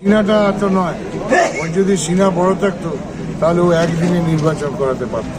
সিনাটা তো নয়, ওর যদি সিনা বড় থাকতো তাহলে ও একদিনে নির্বাচন করাতে পারত।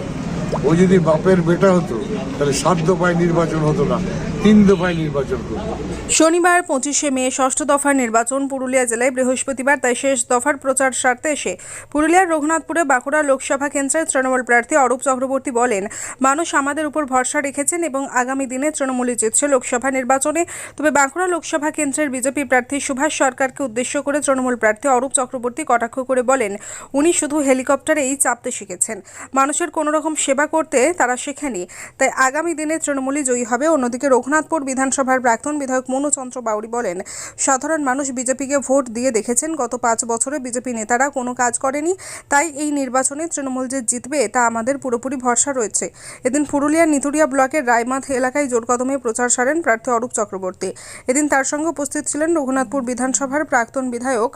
ও যদি বাপের বেটা হতো তাহলে 7 দফায় নির্বাচন হতো না, 3 দফায় নির্বাচন করতো। শনিবার 25শে মে ষষ্ঠ দফার নির্বাচন পুরুলিয়া জেলায় বৃহস্পতিবার, তাই শেষ দফার প্রচার সারতে এসে পুরুলিয়ার রঘুনাথপুরে বাঁকুড়া লোকসভা কেন্দ্রের তৃণমূল প্রার্থী অরূপ চক্রবর্তী বলেন, মানুষ আমাদের উপর ভরসা রেখেছেন এবং আগামী দিনে তৃণমূলই জিতছে লোকসভা নির্বাচনে। তবে বাঁকুড়া লোকসভা কেন্দ্রের বিজেপি প্রার্থী সুভাষ সরকারকে উদ্দেশ্য করে তৃণমূল প্রার্থী অরূপ চক্রবর্তী কটাক্ষ করে বলেন, উনি শুধু হেলিকপ্টারেই চাপতে শিখেছেন, মানুষের কোনো রকম সেবা করতে তারা শেখেনি, তাই আগামী দিনে তৃণমূলই জয়ী হবে। অন্যদিকে রঘুনাথপুর বিধানসভার প্রাক্তন বিধায়ক মনুচন্দ্র বাউরি বলেন, সাধারণ মানুষ বিজেপিকে ভোট দিয়ে দেখেছেন, গত 5 বছরে বিজেপি নেতারা কোনো কাজ করেনি, তাই এই নির্বাচনে তৃণমূল যে জিতবে তা আমাদের পুরোপুরি ভরসা রয়েছে। এদিন পুরুলিয়ার নিতুড়িয়া ব্লকের রায়মাথ এলাকায় জোরকদমে প্রচার সারেন প্রার্থী অরূপ চক্রবর্তী। এদিন তার সঙ্গে উপস্থিত ছিলেন রঘুনাথপুর বিধানসভার প্রাক্তন বিধায়ক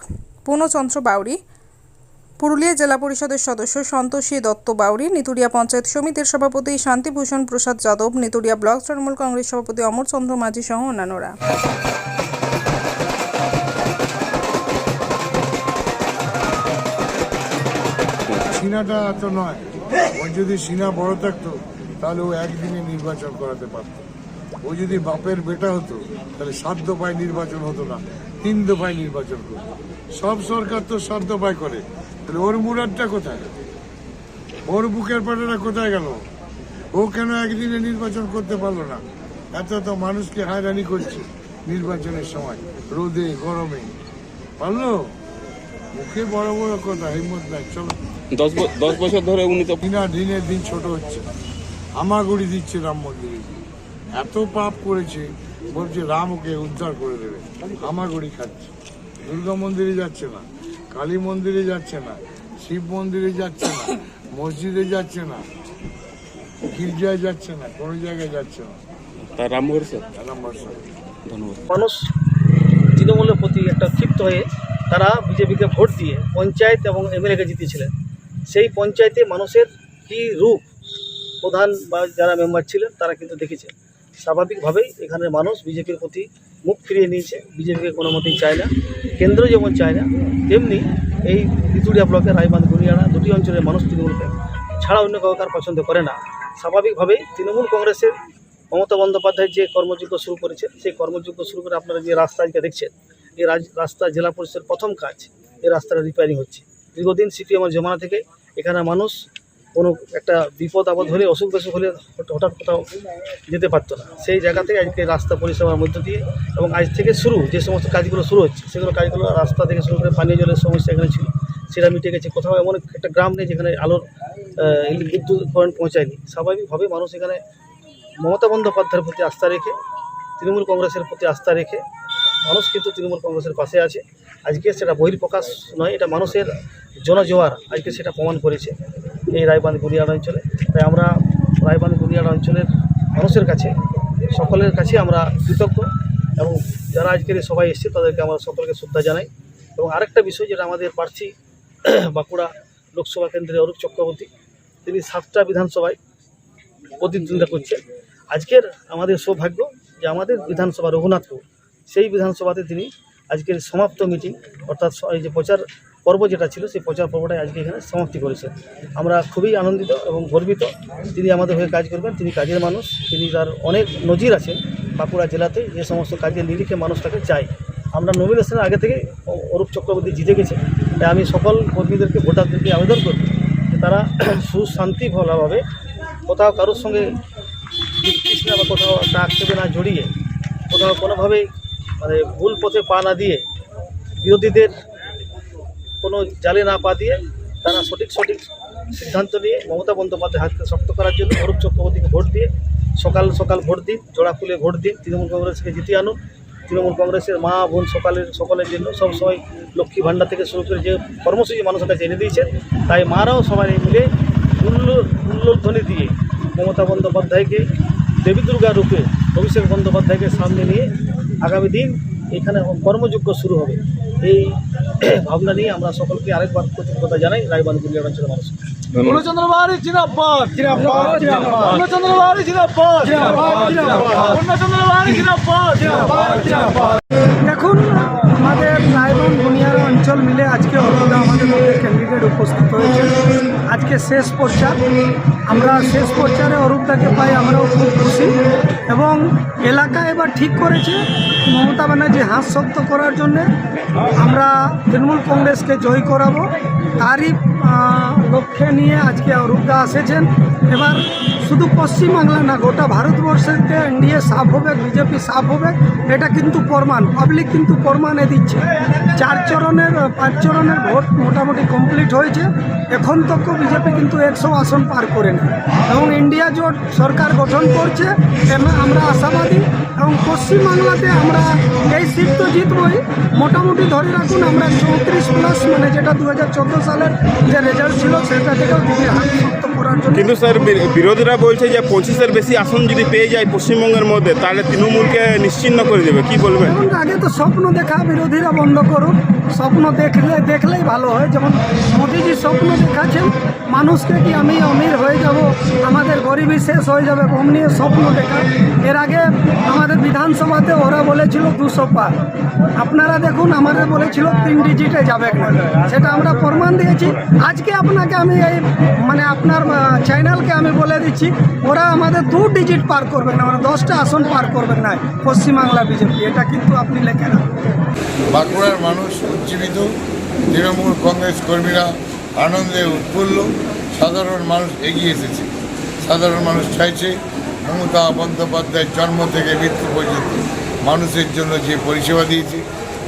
মনুচন্দ্র বাউরি, পুরুলিয়া জেলা পরিষদের সদস্য সন্তোষী দত্ত বাউরি, নিতুড়িয়া পঞ্চায়েত সমিতির সভাপতি শান্তিভূষণ প্রসাদ যাদব, নিতুড়িয়া ব্লক তৃণমূল কংগ্রেস সভাপতি অমরচন্দ্র মাঝি সহ অন্যান্যরা। সিনাটা তো নয়, ওর যদি সিনা বড় থাকতো তাহলে ও একদিনে নির্বাচন করাতে পারত। ও যদি বাপের বেটা হতো তাহলে 7 দফায় নির্বাচন হতো না, 3 দফায় নির্বাচন করতো। সব সরকার তো 7 দফায় করে, তাহলে ওর মুরাদটা কোথায়? ওর বুকের পাটাটা কোথায় গেল? ও কেন একদিনে নির্বাচন করতে পারলো না? এত তো মানুষকে হয়রানি করছে নির্বাচনের সময়, রোদে গরমে। পারলো? মুখে বড় বড় কথা, হিম্মত নাই। চলো, 10 বছর ধরে উনি তো দিনের দিন ছোট হচ্ছে, হামাগুড়ি দিচ্ছে রাম মন্দিরে। এত পাপ করেছে, বলছে রাম ওকে উদ্ধার করে দেবে, হামাগুড়ি খাচ্ছে। দুর্গা মন্দিরে যাচ্ছে না, কালী মন্দিরে যাচ্ছে না, শিব মন্দিরে যাচ্ছে না, মসজিদে যাচ্ছে না, গির্জায় যাচ্ছে না, কোনো জায়গায় যাচ্ছে না। তার রাম ভরসা। ধন্যবাদ। মানুষ তৃণমূলের প্রতি একটা ক্ষিপ্ত হয়ে তারা বিজেপিকে ভোট দিয়ে পঞ্চায়েত এবং এমএলএকে জিতিয়েছিলেন। সেই পঞ্চায়েতে মানুষের কী রূপ প্রধান বা যারা মেম্বার ছিলেন তারা কিন্তু দেখেছে। স্বাভাবিকভাবেই এখানের মানুষ বিজেপির প্রতি মুখ ফিরিয়ে নিয়েছে, বিজেপিকে কোনো মতেই চায় না। কেন্দ্র যেমন চায় না, তেমনি এই নিতুড়িয়া ব্লকের রায়বাঁধ গুনিয়ানা দুটি অঞ্চলের মানুষ তৃণমূলকে ছাড়া অন্য কাউকে পছন্দ করে না। স্বাভাবিকভাবেই তৃণমূল কংগ্রেসের মমতা বন্দ্যোপাধ্যায় যে কর্মযজ্ঞ শুরু করেছে, সেই কর্মযজ্ঞ শুরু করে আপনারা যে রাস্তা আজকে দেখছেন, এই রাস্তা জেলা পরিষদের প্রথম কাজ। এই রাস্তাটা রিপেয়ারিং হচ্ছে। দীর্ঘদিন সিপিএমের জমানা থেকে এখানে মানুষ কোনো একটা বিপদ আপদ হলে, অসুখ বিসুখ হলে হঠাৎ কোথাও যেতে পারতো না। সেই জায়গা থেকে আজকে রাস্তা পরিষেবার মধ্য দিয়ে এবং আজ থেকে শুরু যে সমস্ত কাজগুলো শুরু হচ্ছে, সেগুলো কাজগুলো রাস্তা থেকে শুরু করে পানীয় জলের সমস্যা এখানে ছিল, সেটা মিটে গেছে। কোথাও এমন একটা গ্রাম নেই যেখানে আলোর বিদ্যুৎ পয়েন্ট পৌঁছায়নি। স্বাভাবিকভাবে মানুষ এখানে মমতা বন্দ্যোপাধ্যায়ের প্রতি আস্থা রেখে, তৃণমূল কংগ্রেসের প্রতি আস্থা রেখে মানুষ কিন্তু তৃণমূল কংগ্রেসের পাশে আছে। আজকে সেটা বহির্প্রকাশ নয়, এটা মানুষের জনজোয়ার আজকে সেটা প্রমাণ করেছে এই রায়বাঁধ গুনিয়ানা অঞ্চলে। তাই আমরা রায়বাঁধ গুনিয়ানা অঞ্চলের মানুষের কাছে, সকলের কাছে আমরা কৃতজ্ঞ, এবং যারা আজকের সবাই এসছে তাদেরকে আমরা সকলকে শ্রদ্ধা জানাই। এবং আরেকটা বিষয়, যেটা আমাদের প্রার্থী বাঁকুড়া লোকসভা কেন্দ্রের অরূপ চক্রবর্তী, তিনি 7টা বিধানসভায় প্রতিদ্বন্দ্বিতা করছেন। আজকের আমাদের সৌভাগ্য যে আমাদের বিধানসভা রঘুনাথপুর, সেই বিধানসভাতে তিনি আজকের সমাপ্ত মিটিং, অর্থাৎ এই যে প্রচার পর্ব যেটা ছিল, সেই প্রচার পর্বটাই আজকে এখানে সমাপ্তি করেছেন। আমরা খুবই আনন্দিত এবং গর্বিত। তিনি আমাদের হয়ে কাজ করবেন, তিনি কাজের মানুষ, তিনি তার অনেক নজির আছে বাঁকুড়া জেলাতে, যে সমস্ত কাজের নিরিখে মানুষ তাকে চায়। আমরা নমিনেশনের আগে থেকে অরূপ চক্রবর্তী জিতে গেছে, তাই আমি সকল কর্মীদেরকে, ভোটারদেরকে আবেদন করি যে তারা সুশান্তিভাবে, কোথাও কারোর সঙ্গে বিতৃষ্ণা বা কোথাও একটা আক্ষেপে না জড়িয়ে, কোথাও কোনোভাবেই ভুল পথে পা না দিয়ে, বিরোধীদের কোনো জালে না পা দিয়ে, তারা সঠিক সিদ্ধান্ত নিয়ে মমতা বন্দ্যোপাধ্যায় হাতকে শক্ত করার জন্য অরূপ চক্রবর্তীকে ভোট দিয়ে সকাল ভোট দিন, জোড়া খুলে ভোট দিন, তৃণমূল কংগ্রেসকে জিতিয়ে আনুন। তৃণমূল কংগ্রেসের মা বোন সকলের জন্য সবসময় লক্ষ্মী ভাণ্ডার থেকে শুরু করে যে কর্মসূচি মানুষের কাছে এনে দিয়েছেন, তাই মারাও সবাই মিলে উল্লোধ্বনি দিয়ে মমতা বন্দ্যোপাধ্যায়কে দেবী দুর্গা রূপে অভিষেক বন্দ্যোপাধ্যায়কে সামনে নিয়ে আগামী দিন এখানে কর্মযজ্ঞ শুরু হবে। এই ভাবনা নিয়ে আমরা সকলকে আরেকবার কৃতজ্ঞতা জানাই রায়বাঁধ গুনিয়ানা অঞ্চলের মানুষ। দেখুন, আমাদের রায়বাঁধ গুনিয়ানা অঞ্চল অঞ্চল মিলে আজকে অরুণদা আমাদের মধ্যে ক্যান্ডিডেট উপস্থিত হয়েছে। আজকে শেষ প্রচার, আমরা শেষ প্রচারে অরুণদাকে পাই, আমরাও খুব খুশি। এবং এলাকা এবার ঠিক করেছে মমতা ব্যানার্জি হাত শক্ত করার জন্যে আমরা তৃণমূল কংগ্রেসকে জয় করাবো, তারই লক্ষ্যে নিয়ে আজকে অরুণদা এসেছেন। এবার শুধু পশ্চিমবাংলা না, গোটা ভারতবর্ষেতে এনডিএ সাফ হবে, বিজেপি সাফ হবে, এটা কিন্তু প্রমাণ, পাবলিক কিন্তু প্রমাণে দিচ্ছে। 5 চরণের ভোট মোটামুটি কমপ্লিট হয়েছে, এখন তক বিজেপি কিন্তু 100 আসন পার করে নেয় এবং ইন্ডিয়া জোট সরকার গঠন করছে। আমরা আশাবাদী এবং পশ্চিমবাংলাতে আমরা এই সিট তো জিতবই, মোটামুটি ধরে রাখুন আমরা 34+, মানে যেটা 2014 সালের যে রেজাল্ট ছিল সেটা থেকেও দিকে হাত শক্ত করার জন্য। কিন্তু স্যার বিরোধীরা বলছে যে 25-এর বেশি আসন যদি পেয়ে যায় পশ্চিমবঙ্গের মধ্যে তাহলে তৃণমূলকে নিশ্চিহ্ন করে দেবে, কি বলবেন? এবং আগে তো স্বপ্ন দেখা বিরোধীরা বন্ধ করুন, স্বপ্ন দেখলেই ভালো হয়। যেমন মোদিজি স্বপ্ন দেখাচ্ছেন মানুষকে কি আমি অমির হয়ে যাব, আমাদের গরিবী শেষ হয়ে যাবে, কম নিয়ে স্বপ্ন দেখা। এর আগে আমাদের বিধানসভাতে ওরা বলেছিল 200 পার, আপনারা দেখুন আমাদের বলেছিল 3 ডিজিটে যাবে না, সেটা আমরা প্রমাণ দিয়েছি। আজকে আপনাকে আমি এই মানে আপনার চ্যানেলকে আমি বলে দিচ্ছি, ওরা আমাদের 2 ডিজিট পার করবে না, মানে 10টা আসন পার করবেন না পশ্চিমবাংলা বিজেপি, এটা কিন্তু আপনি লেখে রাখুন। বাঁকুড়ার মানুষ উজ্জীবিত, তৃণমূল কংগ্রেস কর্মীরা আনন্দে উৎফুল্ল, সাধারণ মানুষ এগিয়ে এসেছে। সাধারণ মানুষ চাইছে মমতা বন্দ্যোপাধ্যায়ের জন্ম থেকে মৃত্যু পর্যন্ত মানুষের জন্য যে পরিষেবা দিয়েছে,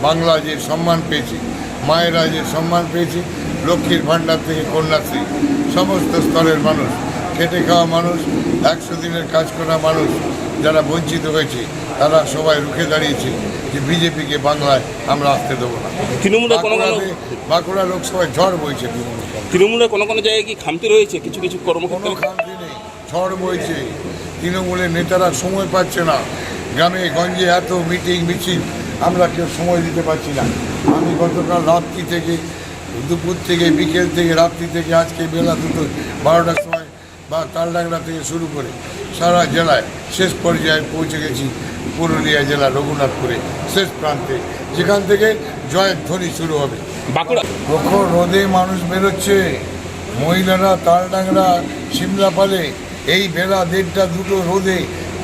বাংলা যে সম্মান পেয়েছে, মায়েরা যে সম্মান পেয়েছে, লক্ষ্মীর ভাণ্ডার থেকে কন্যাশ্রী, সমস্ত স্তরের মানুষ, খেটে খাওয়া মানুষ, 100 দিনের কাজ করা মানুষ যারা বঞ্চিত হয়েছে তারা সবাই রুখে দাঁড়িয়েছে যে বিজেপিকে বাংলায় আমরা আসতে দেবো না। বাঁকুড়া লোকসভায় ঝড় বইছে তৃণমূলের কোনো জায়গায় কি খামতি রয়েছে? কিছু কোনো কর্মক্ষেত্রে খামতি নেই, ঝড় বইছে। তৃণমূলের নেতারা সময় পাচ্ছে না, গ্রামে গঞ্জে এত মিটিং মিছিল, আমরা কেউ সময় দিতে পারছি না। আমি গতকাল রাত্রি থেকে, দুপুর থেকে, বিকেল থেকে, রাত্রি থেকে আজকে বেলা 12টার সময় বা তালডাংরা থেকে শুরু করে সারা জেলায় শেষ পর্যায়ে পৌঁছে গেছি পুরুলিয়া জেলা রঘুনাথপুরে শেষ প্রান্তে, যেখান থেকে জয়ের ধ্বনি শুরু হবে। বাঁকুড়া প্রখর রোদে মানুষ বেরোচ্ছে, মহিলারা তালডাংরা সিমলাপালে এই বেলা 1:30-2 রোদে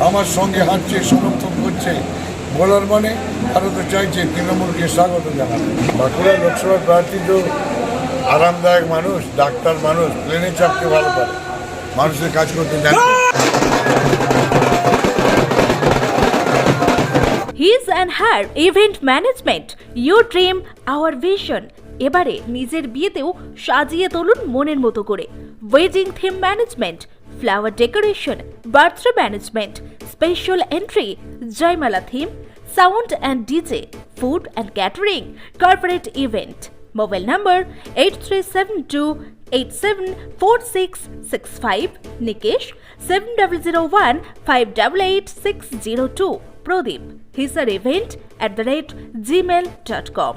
আমার সঙ্গে হাঁটছে, সমর্থন করছে। বলার মানে তারা তো চাইছে তৃণমূলকে স্বাগত জানাবে। বাঁকুড়া লোকসভা প্রার্থী তো আরামদায়ক মানুষ, ডাক্তার মানুষ, প্লেনে চাপতে ভালো পারে, মানুষের কাজ করতে জানে। His and Her Event Management, your dream, our vision. এবারে নিজের বিয়েতেও সাজিয়ে তুলুন মনের মতো করে। Wedding theme management, flower decoration, birthday management, special entry, jaimala theme, sound and DJ, food and catering, corporate event. Mobile number 8372874665, Nikesh 7001588602, Pradeep, hisarevent@gmail.com.